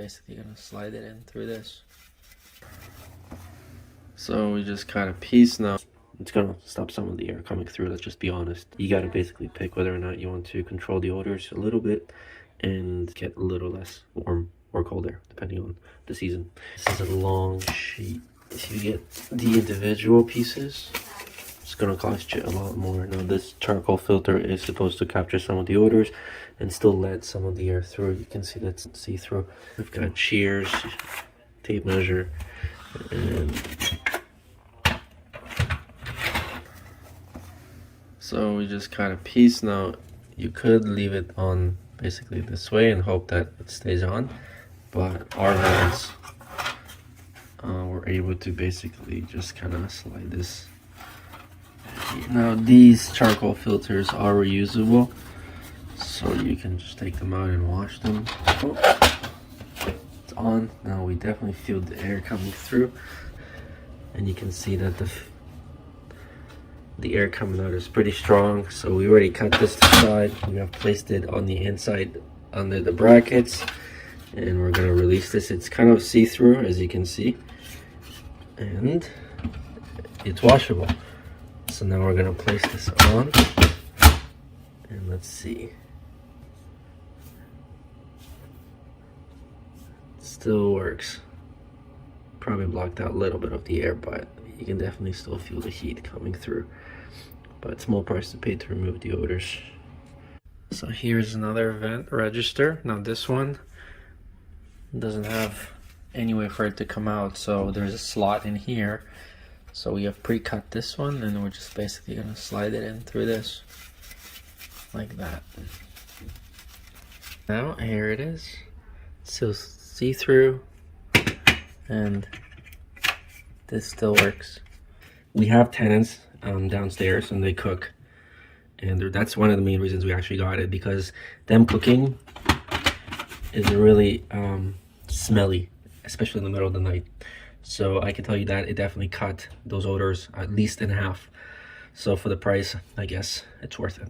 basically gonna slide it in through this. So we just cut a piece now. It's gonna stop some of the air coming through, let's just be honest. You gotta basically pick whether or not you want to control the odors a little bit and get a little less warm or cold air, depending on the season. This is a long sheet. If you get the individual pieces, it's gonna cost you a lot more. Now this charcoal filter is supposed to capture some of the odors and still let some of the air through. You can see that's see-through. We've got shears, tape measure, and so we just cut a piece. Now you could leave it on basically this way and hope that it stays on, but our hands were able to basically just kind of slide this. Now these charcoal filters are reusable, so you can just take them out and wash them. Oh, it's on. Now we definitely feel the air coming through, and you can see that the air coming out is pretty strong. So we already cut this aside. We have placed it on the inside under the brackets, and we're gonna release this. It's kind of see-through, as you can see, and it's washable. So now we're gonna place this on, and let's see. It still works. Probably blocked out a little bit of the air, but you can definitely still feel the heat coming through. But small price to pay to remove the odors. So here's another vent register. Now this one doesn't have any way for it to come out, so there's a slot in here. So we have pre-cut this one, and we're just basically gonna slide it in through this, like that. Now here it is. Still see-through, and this still works. We have tenants downstairs, and they cook, and that's one of the main reasons we actually got it, because them cooking is really smelly, especially in the middle of the night. So I can tell you that it definitely cut those odors at least in half. So for the price, I guess it's worth it.